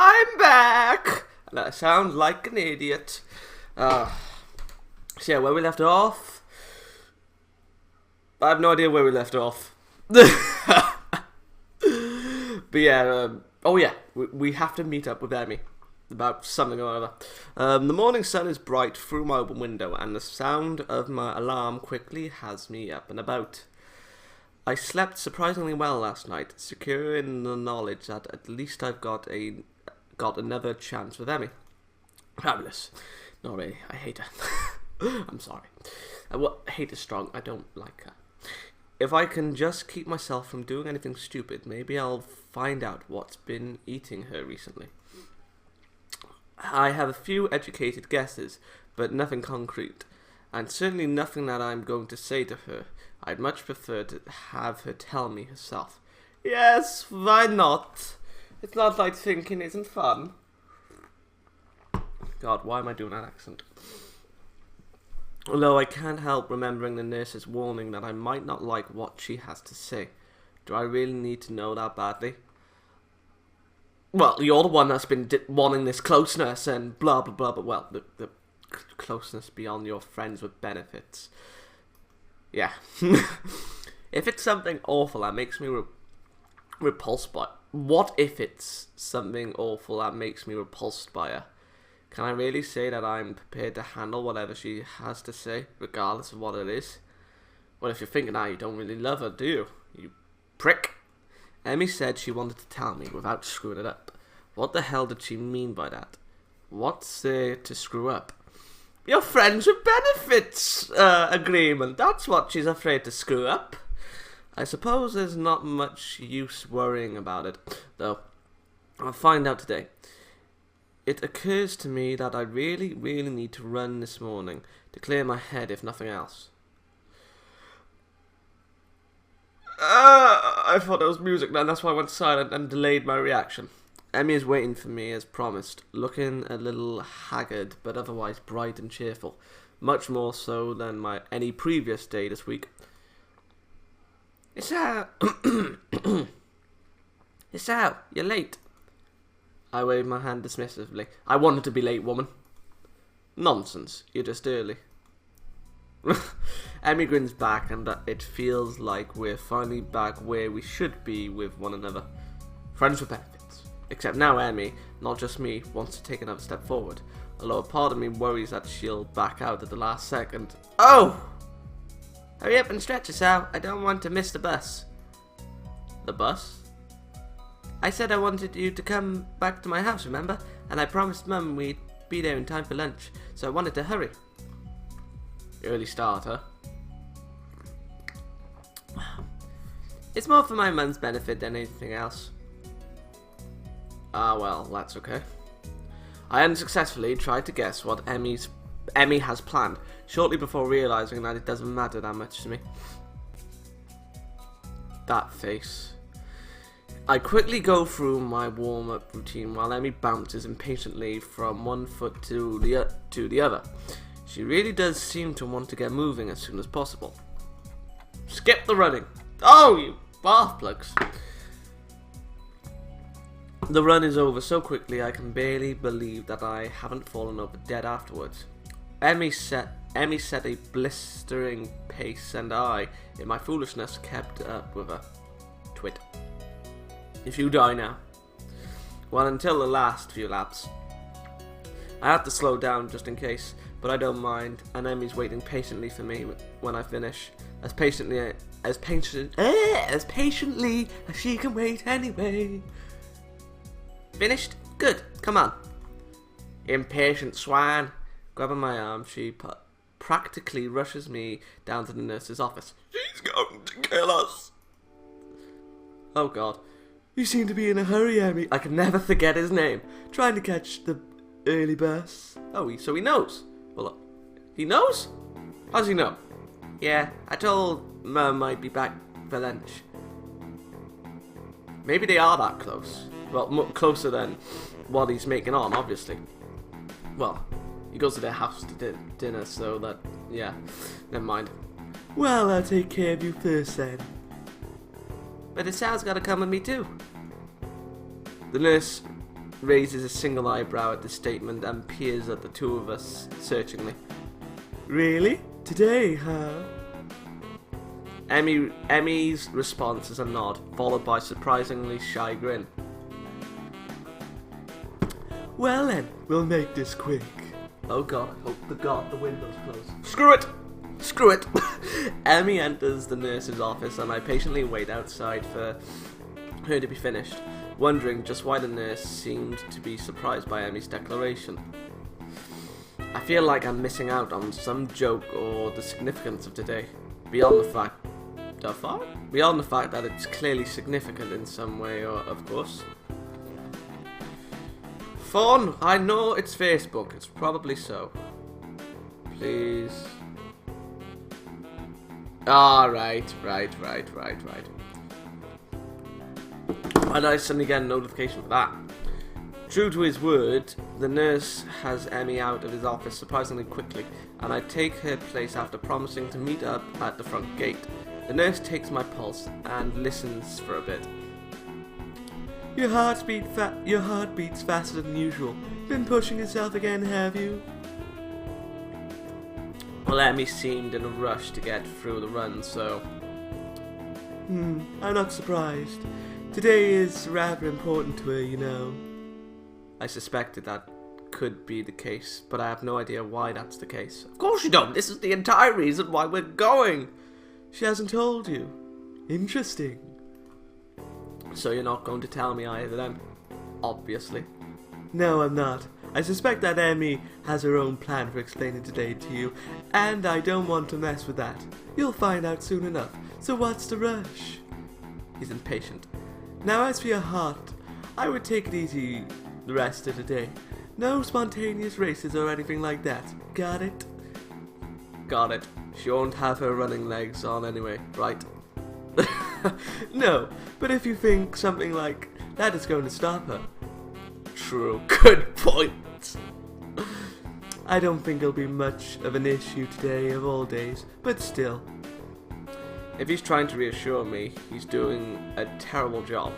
I'm back! And I sound like an idiot. So yeah, where we left off? I have no idea where we left off. But yeah, we have to meet up with Emi about something or other. The morning sun is bright through my open window, and the sound of my alarm quickly has me up and about. I slept surprisingly well last night, secure in the knowledge that at least I've got another chance with Emi. Fabulous. Not really. I hate her. I'm sorry. Hate is strong. I don't like her. If I can just keep myself from doing anything stupid, maybe I'll find out what's been eating her recently. I have a few educated guesses, but nothing concrete, and certainly nothing that I'm going to say to her. I'd much prefer to have her tell me herself. Yes, why not? It's not like thinking isn't fun. God, why am I doing that accent? Although I can't help remembering the nurse's warning that I might not like what she has to say. Do I really need to know that badly? Well, you're the one that's been wanting this closeness and blah blah blah, but well, the closeness beyond your friends with benefits. Yeah. If it's something awful that makes me repulsed by... What if it's something awful that makes me repulsed by her? Can I really say that I'm prepared to handle whatever she has to say, regardless of what it is? Well, if you're thinking that, you don't really love her, do you? You prick. Emi said she wanted to tell me without screwing it up. What the hell did she mean by that? What's there to screw up? Your friends with benefits agreement. That's what she's afraid to screw up. I suppose there's not much use worrying about it, though. I'll find out today. It occurs to me that I really need to run this morning to clear my head, if nothing else. I thought there was music then, that's why I went silent and delayed my reaction. Emi is waiting for me as promised, looking a little haggard but otherwise bright and cheerful, much more so than any previous day this week. It's out. It's out. You're late. I waved my hand dismissively. I wanted to be late, woman. Nonsense. You're just early. Emi grins back, and it feels like we're finally back where we should be with one another. Friends with benefits. Except now Emi, not just me, wants to take another step forward. Although a part of me worries that she'll back out at the last second. Oh! Hurry up and stretch yourself. I don't want to miss the bus. The bus? I said I wanted you to come back to my house, remember? And I promised Mum we'd be there in time for lunch, so I wanted to hurry. Early starter. It's more for my mum's benefit than anything else. Ah, well, that's okay. I unsuccessfully tried to guess what Emi has planned, shortly before realising that it doesn't matter that much to me. That face. I quickly go through my warm-up routine while Emi bounces impatiently from one foot to the other. She really does seem to want to get moving as soon as possible. Skip the running. Oh, you bath plugs. The run is over so quickly I can barely believe that I haven't fallen over dead afterwards. Emi set a blistering pace, and I, in my foolishness, kept up with her. Twit. If you die now. Well, until the last few laps. I have to slow down just in case, but I don't mind, and Emi's waiting patiently for me when I finish. As patiently as she can wait anyway. Finished? Good. Come on. Impatient swine. Grabbing my arm, she practically rushes me down to the nurse's office. She's going to kill us. Oh God. You seem to be in a hurry, Emi. I can never forget his name. Trying to catch the early bus. Oh, so he knows. Well, look. He knows? How does he know? Yeah, I told Mum I'd be back for lunch. Maybe they are that close. Well, closer than what he's making on, obviously. Well, he goes to their house to dinner, so that, yeah, never mind. Well, I'll take care of you first then. But the Sal's gotta come with me too. The nurse raises a single eyebrow at the statement and peers at the two of us searchingly. Really? Today, huh? Emi's response is a nod, followed by a surprisingly shy grin. Well then, we'll make this quick. Oh god, I hope to god the window's closed. Screw it! Screw it! Emi enters the nurse's office and I patiently wait outside for her to be finished, wondering just why the nurse seemed to be surprised by Emi's declaration. I feel like I'm missing out on some joke or the significance of today, beyond the fact that it's clearly significant in some way, or of course. Phone, I know it's Facebook, it's probably so. Please. Ah, right. Why did I suddenly get a notification for that? True to his word, the nurse has Emi out of his office surprisingly quickly, and I take her place after promising to meet up at the front gate. The nurse takes my pulse and listens for a bit. Your heart beats faster than usual. Been pushing yourself again, have you? Well, Emi seemed in a rush to get through the run, so... I'm not surprised. Today is rather important to her, you know. I suspected that could be the case, but I have no idea why that's the case. Of course you don't! This is the entire reason why we're going! She hasn't told you. Interesting. So you're not going to tell me either then? Obviously. No, I'm not. I suspect that Emi has her own plan for explaining today to you, and I don't want to mess with that. You'll find out soon enough, so what's the rush? He's impatient. Now as for your heart, I would take it easy the rest of the day. No spontaneous races or anything like that. Got it? Got it. She won't have her running legs on anyway, right? No, but if you think something like that is going to stop her. True, good point. I don't think it'll be much of an issue today of all days, but still. If he's trying to reassure me, he's doing a terrible job.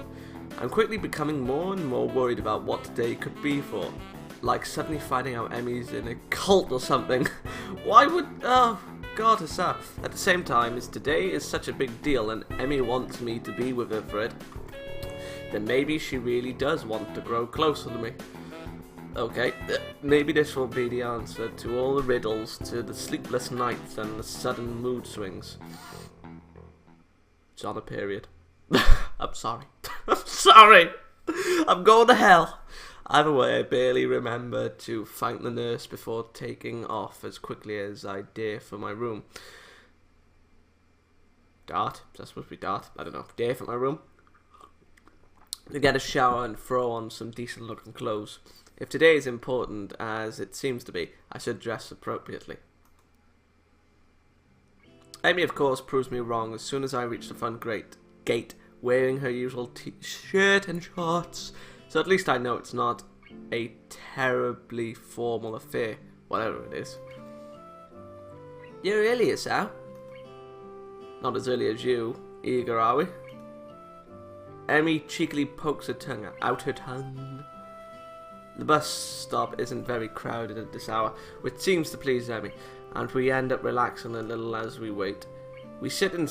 I'm quickly becoming more and more worried about what today could be for. Like suddenly finding out Emi's in a cult or something. Why would... oh, God herself. At the same time, as today is such a big deal and Emi wants me to be with her for it, then maybe she really does want to grow closer to me. Okay, maybe this will be the answer to all the riddles, to the sleepless nights and the sudden mood swings. It's on a period. I'm sorry. I'm sorry! I'm going to hell! Either way, I barely remember to thank the nurse before taking off as quickly as I dare for my room. Dart? Is that supposed to be dart? I don't know. Dare for my room? To get a shower and throw on some decent looking clothes. If today is important, as it seems to be, I should dress appropriately. Emi, of course, proves me wrong as soon as I reach the front gate, wearing her usual t-shirt and shorts. So at least I know it's not a terribly formal affair, whatever it is. You're early, Sal. Not as early as you. Eager, are we? Emi cheekily pokes her tongue out her tongue. The bus stop isn't very crowded at this hour, which seems to please Emi, and we end up relaxing a little as we wait. We sit in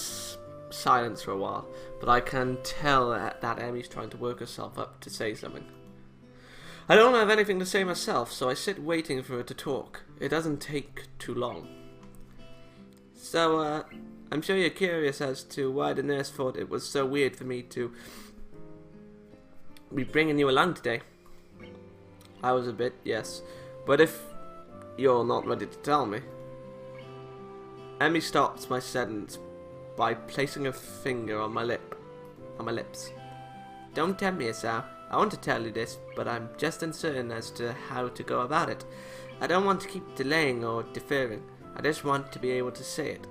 silence for a while, but I can tell that Emi's trying to work herself up to say something. I don't have anything to say myself, so I sit waiting for her to talk. It doesn't take too long. So, I'm sure you're curious as to why the nurse thought it was so weird for me to be bringing you along today. I was a bit, yes. But if you're not ready to tell me... Emi stops my sentence by placing a finger on my lips. Don't tempt me, Sal. I want to tell you this, but I'm just uncertain as to how to go about it. I don't want to keep delaying or deferring. I just want to be able to say it.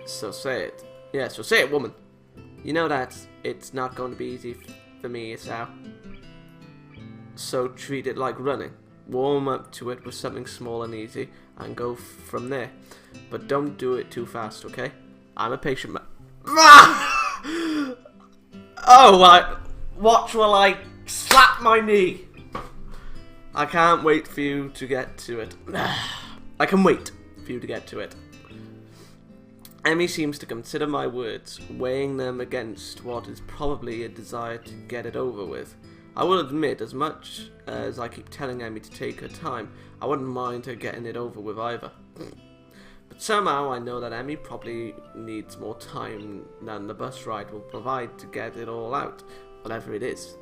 So say it. Yeah, so say it, woman. You know that it's not going to be easy for me, Sal. So treat it like running. Warm up to it with something small and easy, and go from there. But don't do it too fast, okay? I'm a patient man. Oh, watch while I Slap my knee! I can't wait for you to get to it. I can wait for you to get to it. Emi seems to consider my words, weighing them against what is probably a desire to get it over with. I will admit, as much as I keep telling Emi to take her time, I wouldn't mind her getting it over with either. But somehow I know that Emi probably needs more time than the bus ride will provide to get it all out, whatever it is.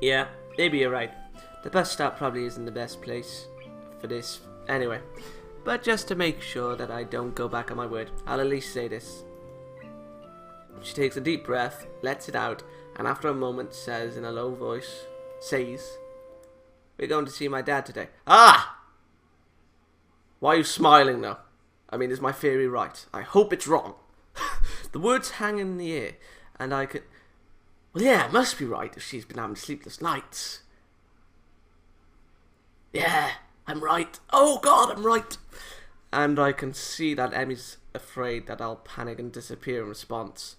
Yeah, maybe you're right. The bus stop probably isn't the best place for this anyway. But just to make sure that I don't go back on my word, I'll at least say this. She takes a deep breath, lets it out, and after a moment says in a low voice, "We're going to see my dad today." Ah! Why are you smiling though? I mean, is my theory right? I hope it's wrong. The words hang in the air, and I could... Well, yeah, it must be right if she's been having sleepless nights. Yeah, I'm right. Oh God, I'm right. And I can see that Emi's afraid that I'll panic and disappear in response,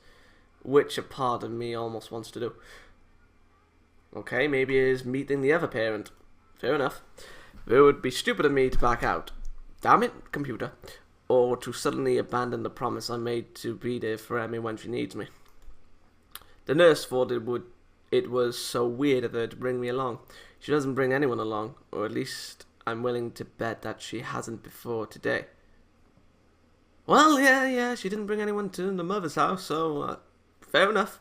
which a part of me almost wants to do. Okay, maybe it is meeting the other parent. Fair enough. It would be stupid of me to back out. Damn it, computer. Or to suddenly abandon the promise I made to be there for Emi when she needs me. The nurse thought it was so weird of her to bring me along. She doesn't bring anyone along, or at least I'm willing to bet that she hasn't before today. Well, yeah, she didn't bring anyone to the mother's house, so fair enough.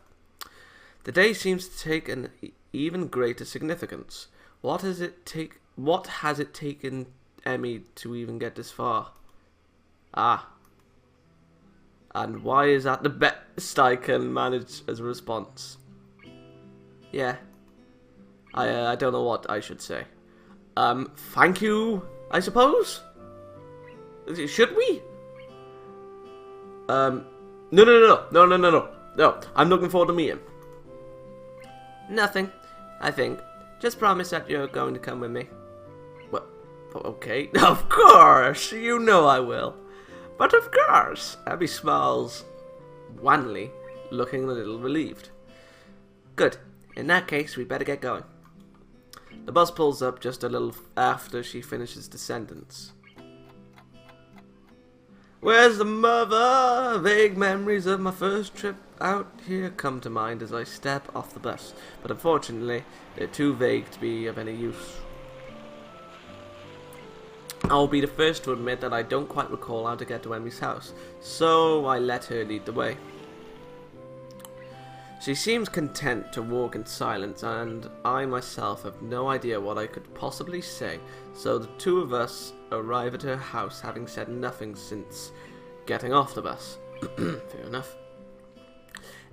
The day seems to take an even greater significance. What has it taken Emi to even get this far? Ah. And why is that the best I can manage as a response? Yeah. I don't know what I should say. Thank you, I suppose? Should we? No, I'm looking forward to meeting. Nothing, I think. Just promise that you're going to come with me. Well, okay. Of course, you know I will. But of course, Abby smiles wanly, looking a little relieved. Good. In that case, we better get going. The bus pulls up just a little after she finishes the sentence. Where's the mother? Vague memories of my first trip out here come to mind as I step off the bus, but unfortunately, they're too vague to be of any use. I'll be the first to admit that I don't quite recall how to get to Emi's house, so I let her lead the way. She seems content to walk in silence, and I myself have no idea what I could possibly say, so the two of us arrive at her house having said nothing since getting off the bus. Fair enough.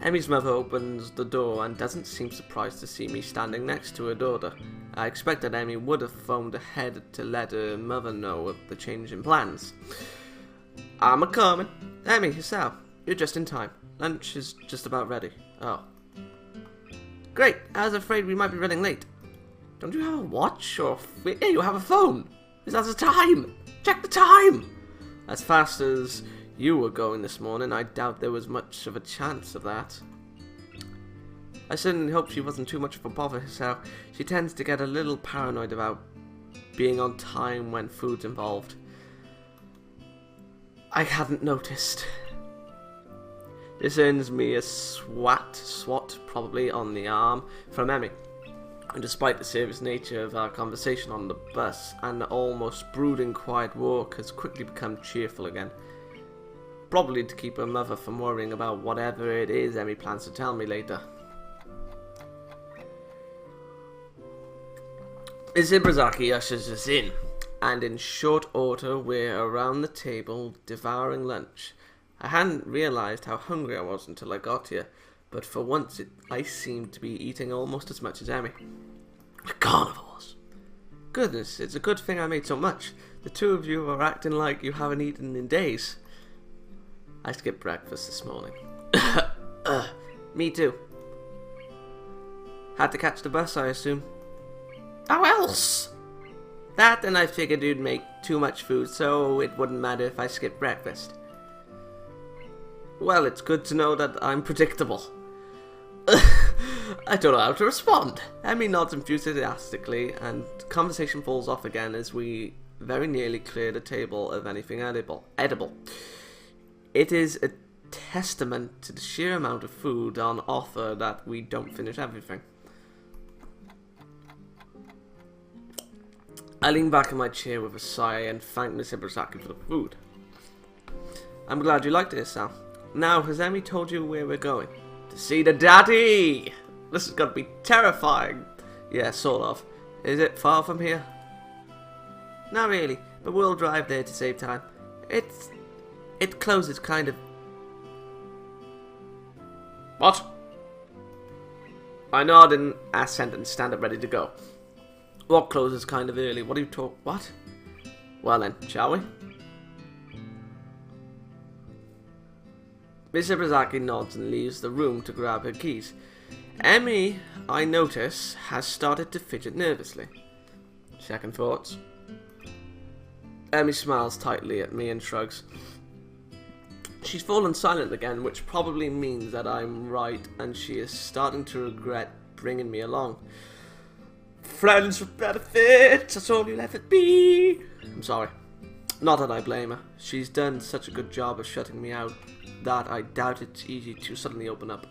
Emi's mother opens the door and doesn't seem surprised to see me standing next to her daughter. I expected Emi would have phoned ahead to let her mother know of the change in plans. I'm a-comin'. Emi, yourself. You're just in time. Lunch is just about ready. Oh. Great. I was afraid we might be running late. Don't you have a watch or... Yeah, you have a phone. Is that the time? Check the time. As fast as you were going this morning, I doubt there was much of a chance of that. I certainly hope she wasn't too much of a bother herself. She tends to get a little paranoid about being on time when food's involved. I hadn't noticed. This earns me a swat probably on the arm from Emi. And despite the serious nature of our conversation on the bus, an almost brooding quiet walk has quickly become cheerful again. Probably to keep her mother from worrying about whatever it is Emi plans to tell me later. Izabrazaki ushers us in, and in short order we're around the table devouring lunch. I hadn't realised how hungry I was until I got here, but for once I seemed to be eating almost as much as Emi. We're carnivores. Goodness, it's a good thing I made so much. The two of you are acting like you haven't eaten in days. I skipped breakfast this morning. Me too. Had to catch the bus, I assume. How else? That, and I figured you'd make too much food, so it wouldn't matter if I skipped breakfast. Well, it's good to know that I'm predictable. I don't know how to respond. Emi nods enthusiastically, and conversation falls off again as we very nearly clear the table of anything edible. It is a testament to the sheer amount of food on offer that we don't finish everything. I lean back in my chair with a sigh and thank Miss Ibrasaki for the food. I'm glad you liked it, Sam. Now, has Emi told you where we're going? To see the daddy! This is gonna be terrifying. Yeah, sort of. Is it far from here? Not really, but we'll drive there to save time. It closes kind of... What? I nod in assent and stand up ready to go. What closes kind of early? What are you talking... What? Well then, shall we? Miss Ibrasaki nods and leaves the room to grab her keys. Emi, I notice, has started to fidget nervously. Second thoughts. Emi smiles tightly at me and shrugs. She's fallen silent again, which probably means that I'm right and she is starting to regret bringing me along. Friends with benefits, that's all you'll ever be. I'm sorry. Not that I blame her. She's done such a good job of shutting me out that I doubt it's easy to suddenly open up.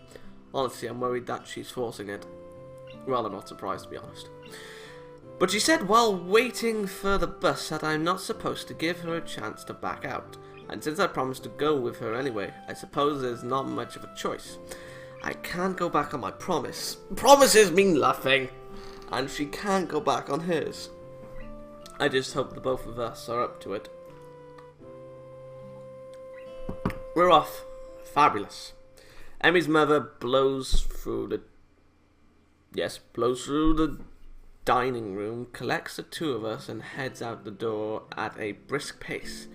Honestly, I'm worried that she's forcing it. Well, I'm not surprised, to be honest. But she said while waiting for the bus that I'm not supposed to give her a chance to back out. And since I promised to go with her anyway, I suppose there's not much of a choice. I can't go back on my promise. Promises mean nothing! And she can't go back on hers. I just hope the both of us are up to it. We're off. Fabulous. Emi's mother blows through the dining room, collects the two of us and heads out the door at a brisk pace.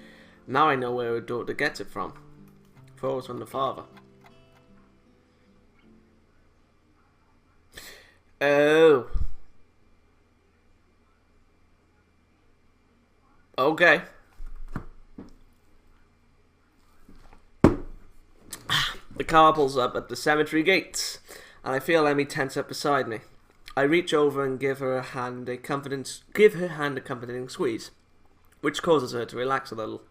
Now I know where her daughter gets it from. Forwards from the father. Oh. Okay. The car pulls up at the cemetery gates, and I feel Emi tense up beside me. I reach over and give her hand a comforting squeeze, which causes her to relax a little.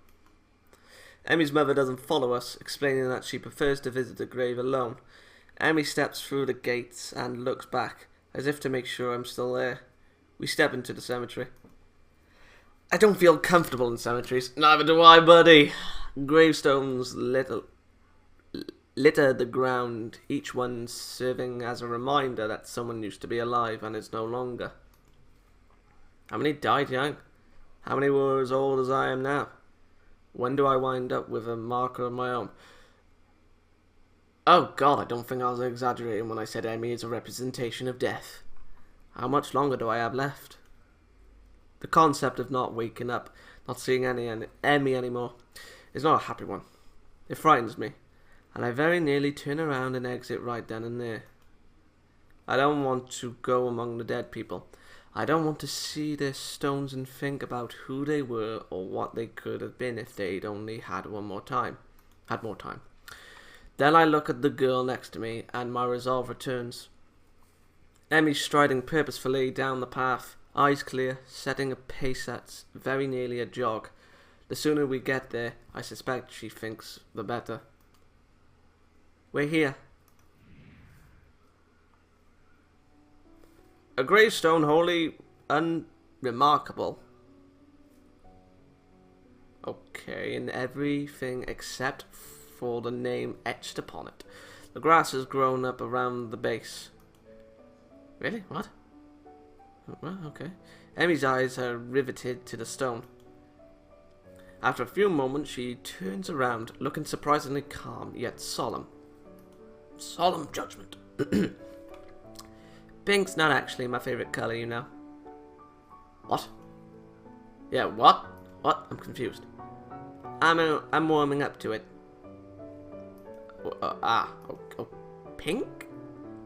Emi's mother doesn't follow us, explaining that she prefers to visit the grave alone. Emi steps through the gates and looks back, as if to make sure I'm still there. We step into the cemetery. I don't feel comfortable in cemeteries. Neither do I, buddy. Gravestones litter the ground, each one serving as a reminder that someone used to be alive and is no longer. How many died young? How many were as old as I am now? When do I wind up with a marker of my own? Oh God, I don't think I was exaggerating when I said Emi is a representation of death. How much longer do I have left? The concept of not waking up, not seeing Emi anymore, is not a happy one. It frightens me, and I very nearly turn around and exit right then and there. I don't want to go among the dead people. I don't want to see their stones and think about who they were or what they could have been if they'd only had more time. Then I look at the girl next to me, and my resolve returns. Emi's striding purposefully down the path, eyes clear, setting a pace that's very nearly a jog. The sooner we get there, I suspect she thinks, the better. We're here. A gravestone wholly unremarkable. Okay, and everything except for the name etched upon it. The grass has grown up around the base. Really? What? Well, okay. Emi's eyes are riveted to the stone. After a few moments, she turns around, looking surprisingly calm, yet solemn. Solemn judgment. Pink's not actually my favorite color, you know. What? Yeah, what? What? I'm confused. I'm warming up to it. Pink?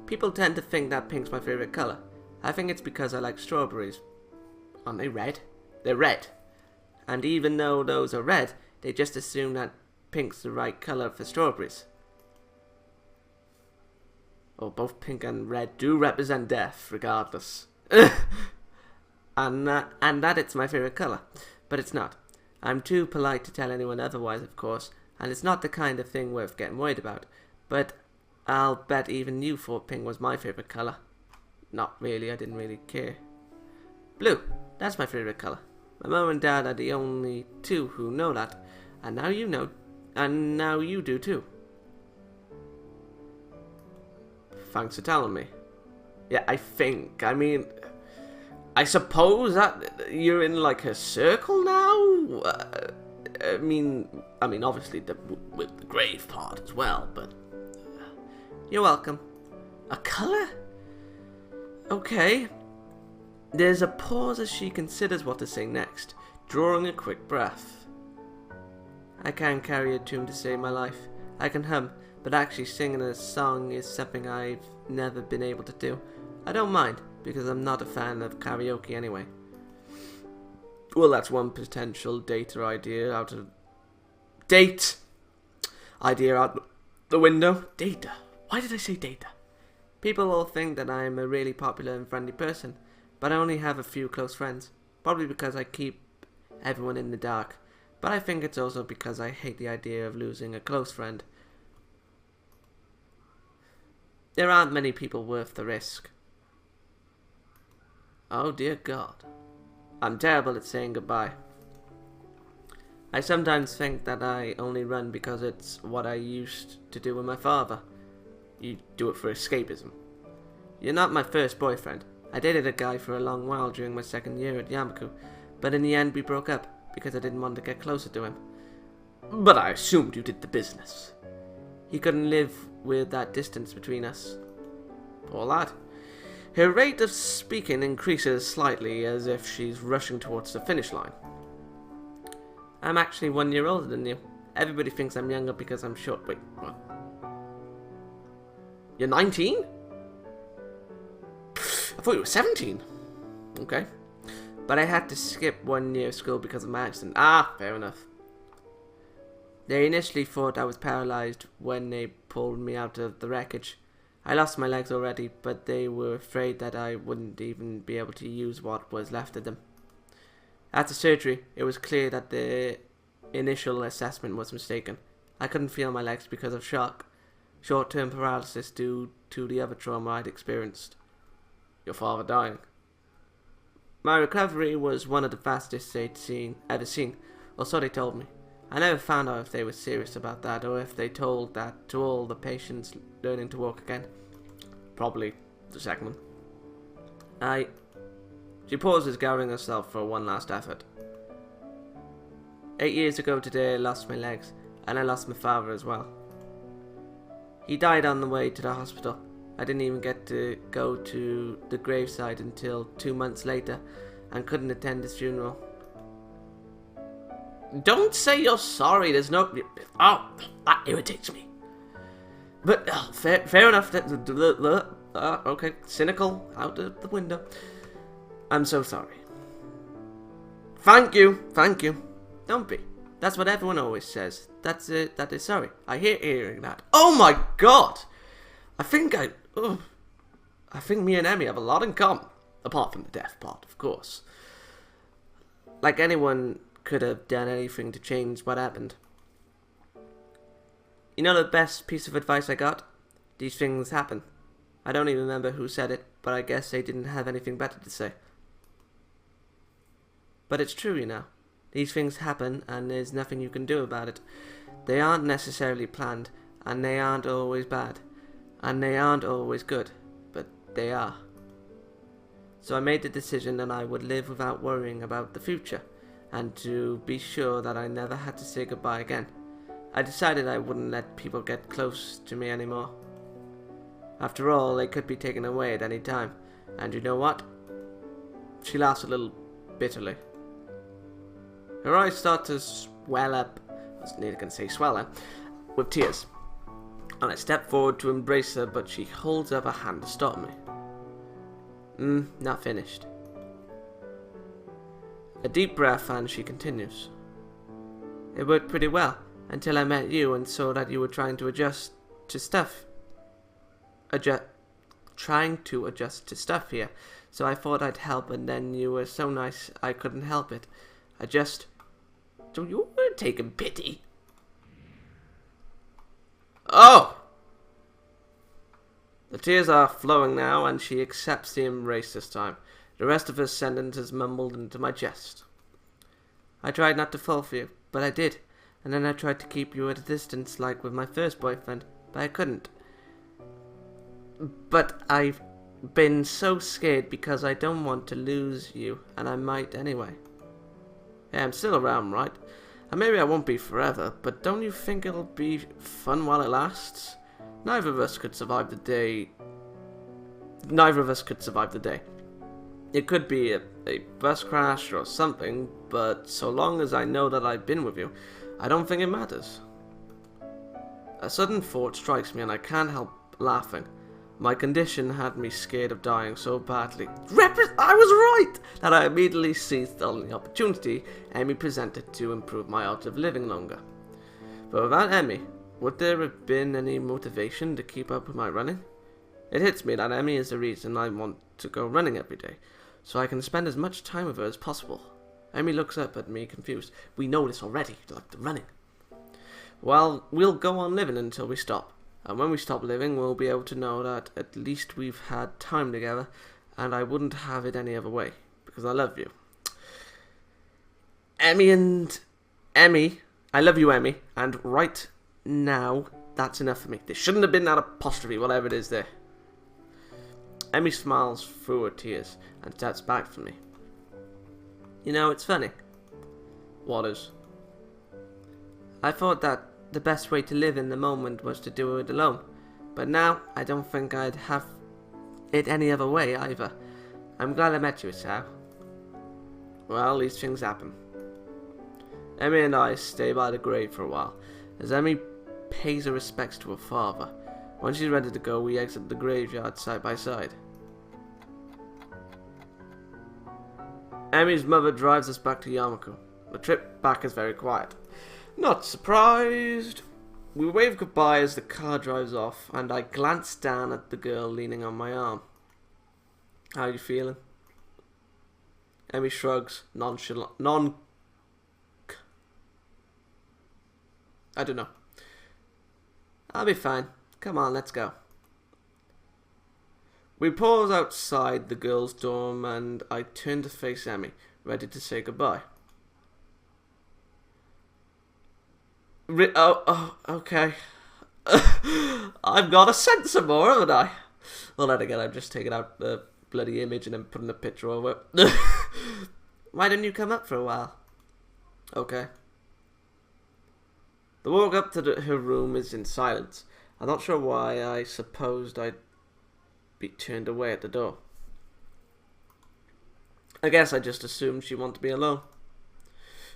People tend to think that pink's my favorite color. I think it's because I like strawberries. Aren't they red? They're red. And even though those are red, they just assume that pink's the right color for strawberries. or both pink and red, do represent death, regardless. and that it's my favourite colour. But it's not. I'm too polite to tell anyone otherwise, of course, and it's not the kind of thing worth getting worried about. But I'll bet even you thought pink was my favourite colour. Not really, I didn't really care. Blue, that's my favourite colour. My mum and dad are the only two who know that, and now you know, and now you do too. Thanks for telling me. Yeah, I mean, I suppose that you're in like a circle now? I mean, obviously with the grave part as well, but you're welcome. A colour? Okay. There's a pause as she considers what to say next, drawing a quick breath. I can't carry a tune to save my life. I can hum, but actually singing a song is something I've never been able to do. I don't mind, because I'm not a fan of karaoke anyway. Well, that's one potential idea out the window. Data. Why did I say data? People all think that I'm a really popular and friendly person, but I only have a few close friends. Probably because I keep everyone in the dark. But I think it's also because I hate the idea of losing a close friend. There aren't many people worth the risk. Oh dear God. I'm terrible at saying goodbye. I sometimes think that I only run because it's what I used to do with my father. You do it for escapism. You're not my first boyfriend. I dated a guy for a long while during my second year at Yamaku, but in the end we broke up because I didn't want to get closer to him. But I assumed you did the business. He couldn't live with that distance between us. Poor lad. Her rate of speaking increases slightly as if she's rushing towards the finish line. I'm actually 1 year older than you. Everybody thinks I'm younger because I'm short. Wait, what? You're 19? I thought you were 17. Okay. But I had to skip 1 year of school because of my accident. Ah, fair enough. They initially thought I was paralyzed when they pulled me out of the wreckage. I lost my legs already, but they were afraid that I wouldn't even be able to use what was left of them. After surgery, it was clear that the initial assessment was mistaken. I couldn't feel my legs because of shock. Short-term paralysis due to the other trauma I'd experienced. Your father dying. My recovery was one of the fastest they'd ever seen, or so they told me. I never found out if they were serious about that, or if they told that to all the patients learning to walk again. Probably the second one. She pauses, gathering herself for one last effort. 8 years ago today I lost my legs, and I lost my father as well. He died on the way to the hospital. I didn't even get to go to the graveside until 2 months later, and couldn't attend his funeral. Don't say you're sorry, there's no... Oh, that irritates me. But, fair enough. Okay, cynical, out of the window. I'm so sorry. Thank you. Don't be. That's what everyone always says. That's it, that is sorry. I hate hearing that. Oh my God! I think me and Emmy have a lot in common. Apart from the death part, of course. Like anyone could have done anything to change what happened. You know the best piece of advice I got? These things happen. I don't even remember who said it, but I guess they didn't have anything better to say. But it's true, you know. These things happen, and there's nothing you can do about it. They aren't necessarily planned, and they aren't always bad, and they aren't always good, but they are. So I made the decision that I would live without worrying about the future, and to be sure that I never had to say goodbye again. I decided I wouldn't let people get close to me anymore. After all, they could be taken away at any time, and you know what? She laughs a little bitterly. Her eyes start to swell up, I was nearly going to say swell with tears. And I step forward to embrace her, but she holds up a hand to stop me. Not finished. A deep breath and she continues. It worked pretty well, until I met you and saw that you were trying to adjust to stuff. adjust to stuff here, so I thought I'd help, and then you were so nice I couldn't help it. So you weren't taking pity. Oh! The tears are flowing now, and she accepts the embrace this time. The rest of her sentence is mumbled into my chest. I tried not to fall for you, but I did. And then I tried to keep you at a distance like with my first boyfriend, but I couldn't. But I've been so scared because I don't want to lose you, and I might anyway. Yeah, I'm still around, right? And maybe I won't be forever, but don't you think it'll be fun while it lasts? Neither of us could survive the day. It could be a bus crash or something, but so long as I know that I've been with you, I don't think it matters. A sudden thought strikes me and I can't help laughing. My condition had me scared of dying so badly. I was right! That I immediately seized on the opportunity Emi presented to improve my odds of living longer. But without Emi, would there have been any motivation to keep up with my running? It hits me that Emi is the reason I want to go running every day, so I can spend as much time with her as possible. Emi looks up at me confused. We know this already, like the running. Well, we'll go on living until we stop. And when we stop living, we'll be able to know that at least we've had time together, and I wouldn't have it any other way, because I love you. I love you, Emi, and right now, that's enough for me. There shouldn't have been that apostrophe, whatever it is there. Emi smiles through her tears and steps back from me. You know, it's funny. What is? I thought that the best way to live in the moment was to do it alone, but now I don't think I'd have it any other way either. I'm glad I met you, Sal. Well, these things happen. Emi and I stay by the grave for a while, as Emi pays her respects to her father. When she's ready to go, we exit the graveyard side by side. Emi's mother drives us back to Yamaku. The trip back is very quiet. Not surprised. We wave goodbye as the car drives off, and I glance down at the girl leaning on my arm. How are you feeling? Emi shrugs, I don't know. I'll be fine. Come on, let's go. We pause outside the girls' dorm, and I turn to face Emi, ready to say goodbye. Okay. I've got to censor more, haven't I? Well, then again, I'm just taking out the bloody image and then putting a picture over it. Why didn't you come up for a while? Okay. The walk up to her room is in silence. I'm not sure why. I supposed I'd be turned away at the door. I guess I just assumed she wanted to be alone.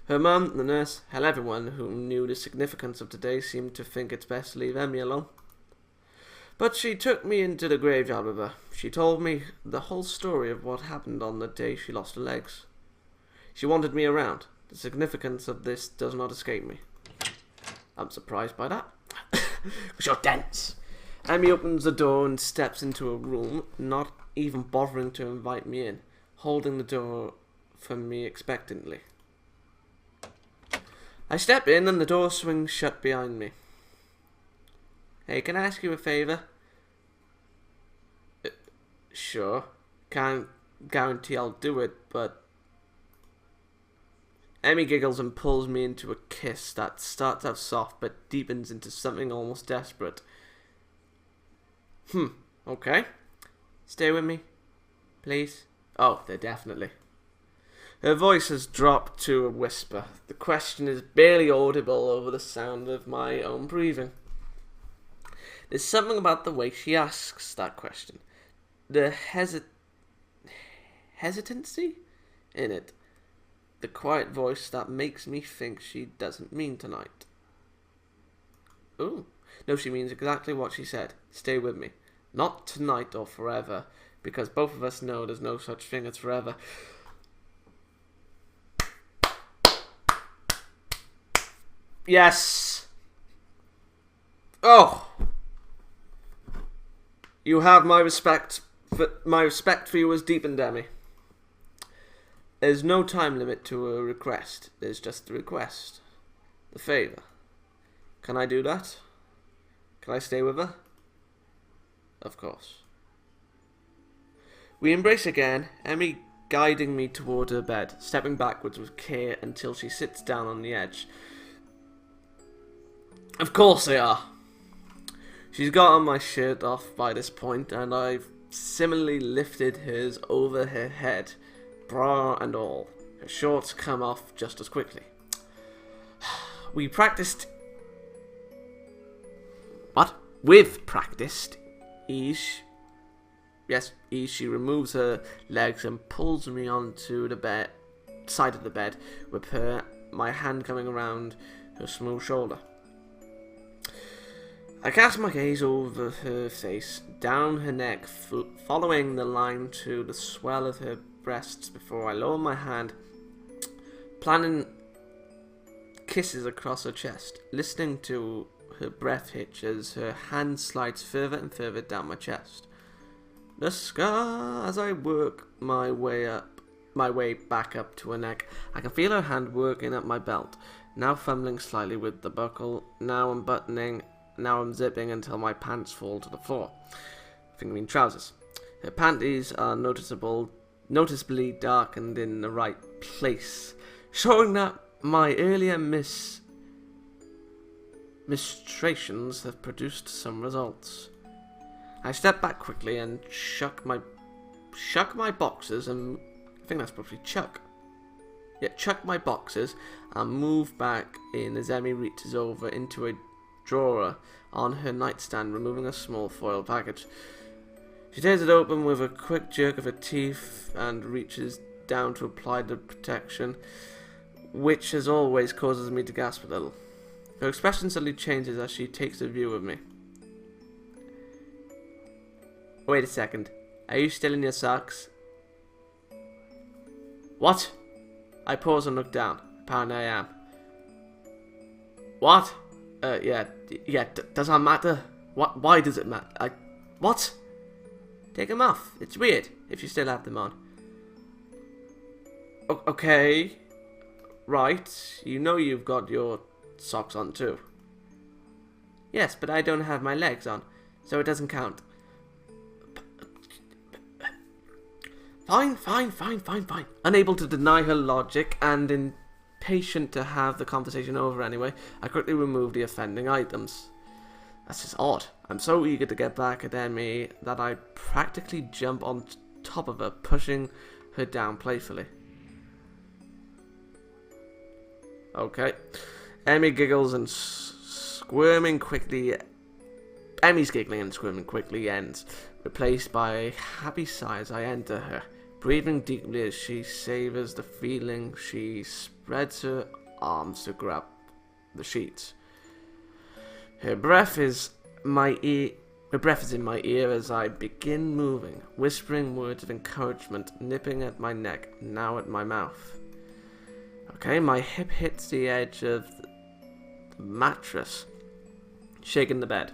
Her mum, the nurse, hell, everyone who knew the significance of today seemed to think it's best to leave Emi alone. But she took me into the graveyard with her. She told me the whole story of what happened on the day she lost her legs. She wanted me around. The significance of this does not escape me. I'm surprised by that. Because you're dense. Emi opens the door and steps into a room, not even bothering to invite me in, holding the door for me expectantly. I step in and the door swings shut behind me. Hey, can I ask you a favour? Sure. Can't guarantee I'll do it, but... Emi giggles and pulls me into a kiss that starts out soft but deepens into something almost desperate. Okay. Stay with me, please. Oh, they're definitely. Her voice has dropped to a whisper. The question is barely audible over the sound of my own breathing. There's something about the way she asks that question. The hesitancy in it. The quiet voice that makes me think she doesn't mean tonight. Ooh. No, she means exactly what she said. Stay with me. Not tonight or forever, because both of us know there's no such thing as forever. Yes! Oh! You have my respect. My respect for you has deepened, Emi. There's no time limit to a request. There's just the request. The favour. Can I do that? Can I stay with her? Of course. We embrace again, Emi guiding me toward her bed, stepping backwards with care until she sits down on the edge. Of course they are. She's gotten my shirt off by this point, and I've similarly lifted hers over her head, bra and all. Her shorts come off just as quickly. We practiced... What? We've practiced ease. Yes, ease. She removes her legs and pulls me onto the side of the bed, with my hand coming around her smooth shoulder. I cast my gaze over her face, down her neck, following the line to the swell of her breasts before I lower my hand, planning kisses across her chest, listening to her breath hitch as her hand slides further and further down my chest. The scar as I work my way back up to her neck. I can feel her hand working at my belt, now fumbling slightly with the buckle, now unbuttoning, now I'm zipping until my pants fall to the floor. Fingering trousers. Her panties are noticeably darkened in the right place, showing that my earlier ministrations have produced some results. I step back quickly and shuck my boxers and... I think that's probably chuck. Yeah, chuck my boxers and move back in as Emi reaches over into a drawer on her nightstand, removing a small foil package. She tears it open with a quick jerk of her teeth and reaches down to apply the protection, which as always causes me to gasp a little. Her expression suddenly changes as she takes a view of me. Wait a second. Are you still in your socks? What? I pause and look down. Apparently I am. What? Yeah, does that matter? What? Why does it matter? What? Take them off. It's weird if you still have them on. Okay. Right. You know you've got your socks on too. Yes, but I don't have my legs on, so it doesn't count. Fine. Unable to deny her logic and impatient to have the conversation over anyway, I quickly remove the offending items. That's just odd. I'm so eager to get back at Emi that I practically jump on top of her, pushing her down playfully. Okay. Emi giggles and squirming quickly. Emi's giggling and squirming quickly ends, replaced by a happy sigh as I enter her. Breathing deeply as she savors the feeling, she spreads her arms to grab the sheets. Her breath is in my ear as I begin moving, whispering words of encouragement, nipping at my neck, now at my mouth. Okay, my hip hits the edge of the mattress, shaking the bed.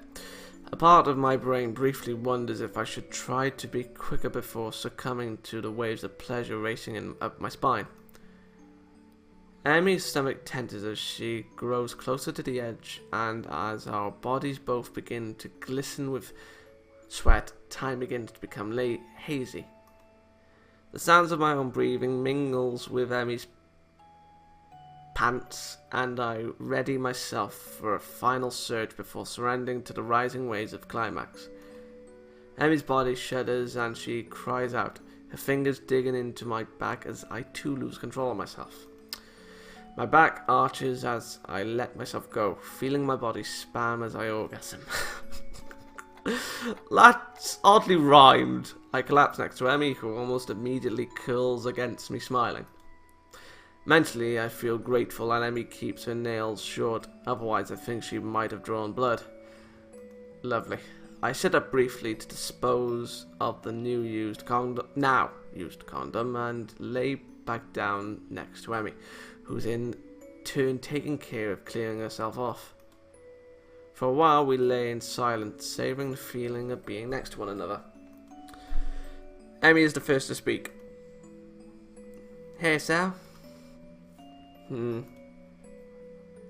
A part of my brain briefly wonders if I should try to be quicker before succumbing to the waves of pleasure racing up my spine. Emi's stomach tenses as she grows closer to the edge, and as our bodies both begin to glisten with sweat, time begins to become hazy. The sounds of my own breathing mingles with Emi's pants, and I ready myself for a final surge before surrendering to the rising waves of climax. Emi's body shudders and she cries out, her fingers digging into my back as I too lose control of myself. My back arches as I let myself go, feeling my body spasm as I orgasm. That's oddly rhymed. I collapse next to Emi, who almost immediately curls against me, smiling. Mentally, I feel grateful and Emi keeps her nails short, otherwise I think she might have drawn blood. Lovely. I sit up briefly to dispose of the now used condom, and lay back down next to Emi, who's in turn taking care of clearing herself off. For a while we lay in silence, savouring the feeling of being next to one another. Emi is the first to speak. Hey, Sal.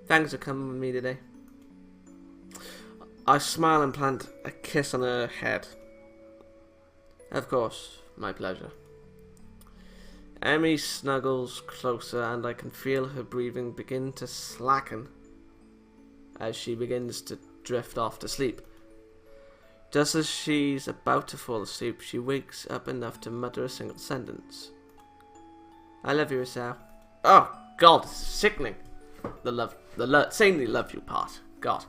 Thanks for coming with me today. I smile and plant a kiss on her head. Of course, my pleasure. Emi snuggles closer and I can feel her breathing begin to slacken as she begins to drift off to sleep. Just as she's about to fall asleep, she wakes up enough to mutter a single sentence. I love you, Sal. Oh, God, it's sickening. The sanely love you part. God.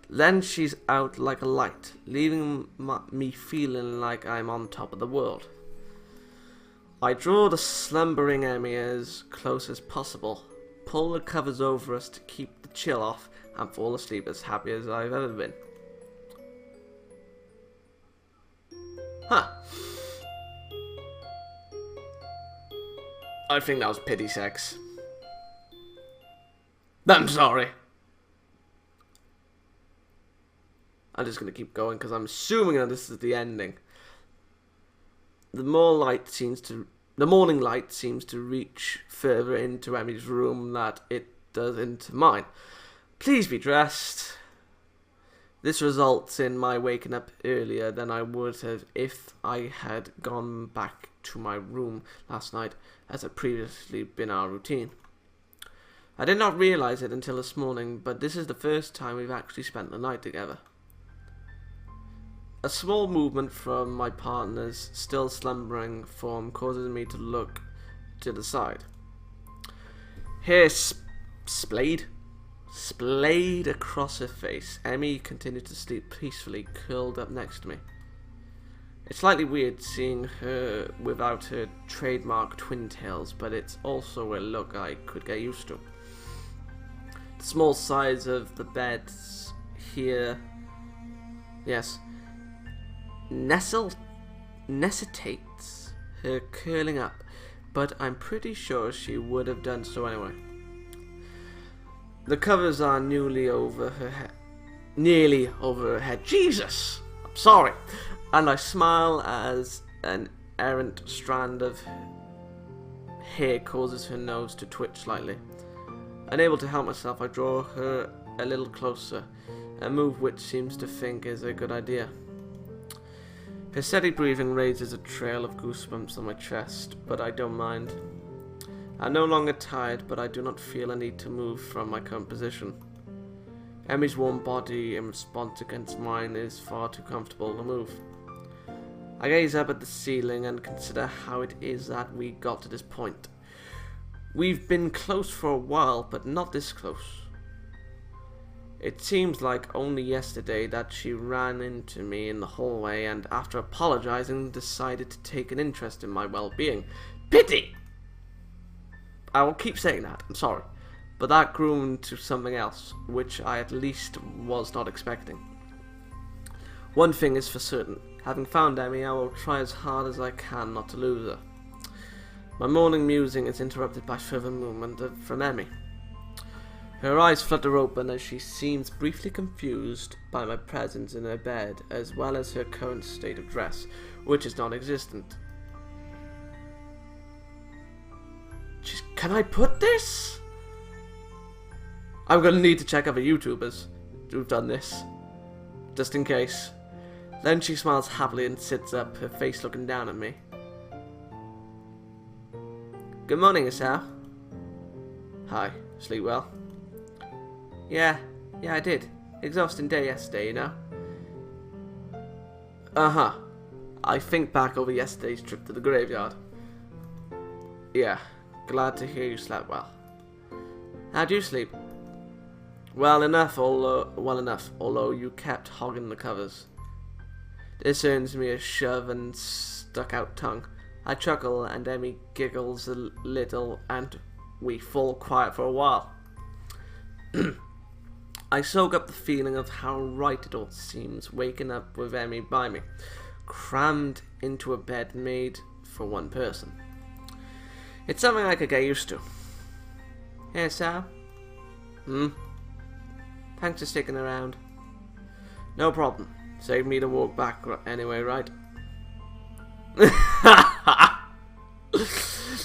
Then she's out like a light, leaving me feeling like I'm on top of the world. I draw the slumbering Emi as close as possible, pull the covers over us to keep the chill off, and fall asleep as happy as I've ever been. Huh. I think that was pity sex. I'm sorry. I'm just going to keep going because I'm assuming that this is the ending. The morning light seems to reach further into Emi's room than it does into mine. Please be dressed. This results in my waking up earlier than I would have if I had gone back to my room last night, as had previously been our routine. I did not realise it until this morning, but this is the first time we've actually spent the night together. A small movement from my partner's still slumbering form causes me to look to the side. Hair splayed across her face, Emi continued to sleep peacefully, curled up next to me. It's slightly weird seeing her without her trademark twin tails, but it's also a look I could get used to. The small size of the beds here, yes, necessitates her curling up, but I'm pretty sure she would have done so anyway. The covers are nearly over her head. Jesus! I'm sorry. And I smile as an errant strand of hair causes her nose to twitch slightly. Unable to help myself, I draw her a little closer, a move which seems to think is a good idea. Her steady breathing raises a trail of goosebumps on my chest, but I don't mind. I'm no longer tired, but I do not feel a need to move from my current position. Emi's warm body in response against mine is far too comfortable to move. I gaze up at the ceiling and consider how it is that we got to this point. We've been close for a while, but not this close. It seems like only yesterday that she ran into me in the hallway and, after apologizing, decided to take an interest in my well-being. Pity! I will keep saying that, I'm sorry. But that grew into something else, which I at least was not expecting. One thing is for certain. Having found Emi, I will try as hard as I can not to lose her. My morning musing is interrupted by further movement from Emi. Her eyes flutter open as she seems briefly confused by my presence in her bed, as well as her current state of dress, which is non-existent. Can I put this? I'm going to need to check other YouTubers who've done this, just in case. Then she smiles happily and sits up, her face looking down at me. Good morning, Asao. Hi, sleep well? Yeah, I did. Exhausting day yesterday, you know? Uh-huh. I think back over yesterday's trip to the graveyard. Yeah, glad to hear you slept well. How'd you sleep? Well enough, although you kept hogging the covers. This earns me a shove and stuck-out tongue. I chuckle and Emi giggles a little and we fall quiet for a while. I soak up the feeling of how right it all seems, waking up with Emi by me, crammed into a bed made for one person. It's something I could get used to. Hey, Sam? Thanks for sticking around. No problem. Save me the walk back anyway, right?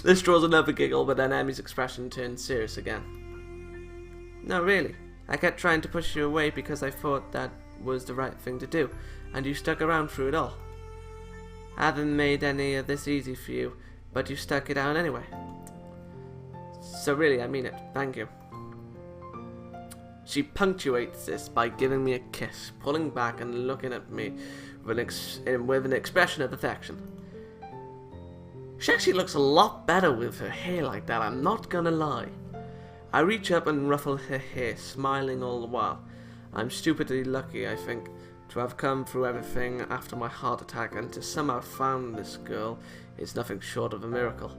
This draws another giggle, but then Emi's expression turns serious again. No, really. I kept trying to push you away because I thought that was the right thing to do, and you stuck around through it all. I haven't made any of this easy for you, but you stuck it out anyway. So really, I mean it. Thank you. She punctuates this by giving me a kiss, pulling back and looking at me with an expression of affection. She actually looks a lot better with her hair like that, I'm not gonna lie. I reach up and ruffle her hair, smiling all the while. I'm stupidly lucky, I think, to have come through everything after my heart attack, and to somehow found this girl is nothing short of a miracle.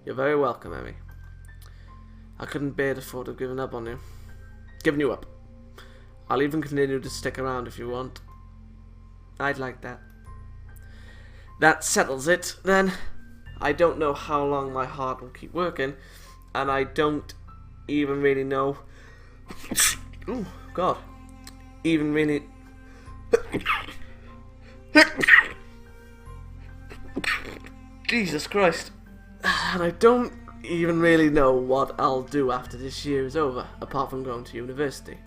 You're very welcome, Emi. I couldn't bear the thought of giving up on you. Giving you up. I'll even continue to stick around if you want. I'd like that. That settles it, then. I don't know how long my heart will keep working, and I don't even really know... Oh, God. Even really... Jesus Christ. And I don't even really know what I'll do after this year is over, apart from going to university.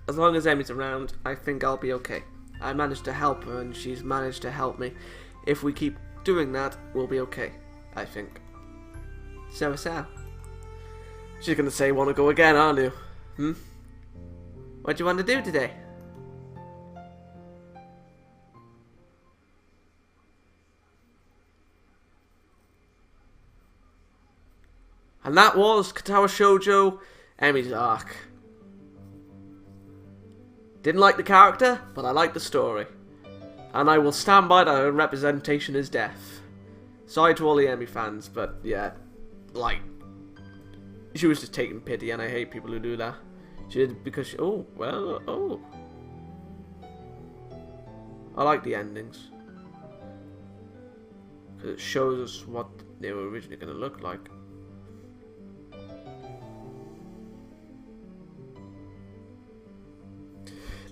As long as Emi's around, I think I'll be okay. I managed to help her, and she's managed to help me. If we keep doing that, we'll be okay, I think. So, she's gonna say, wanna go again, aren't you? What do you want to do today? And that was Katawa Shoujo Emi's arc. Didn't like the character, but I like the story. And I will stand by that her representation is death. Sorry to all the Emi fans, but yeah, like, she was just taking pity, and I hate people who do that. She did because she, I like the endings. Because it shows us what they were originally going to look like.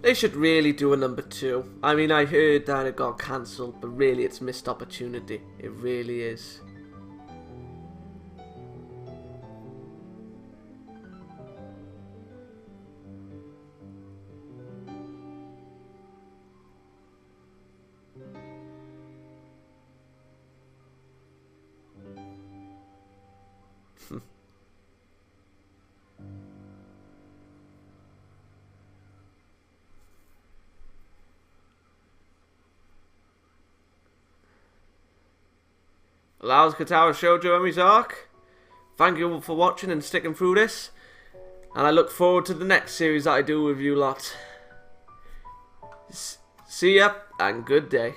They should really do a number 2. I mean, I heard that it got cancelled, but really it's missed opportunity. It really is. Allows Katawa Shoujo Emi's arc. Thank you all for watching and sticking through this. And I look forward to the next series that I do with you lot. See ya, and good day.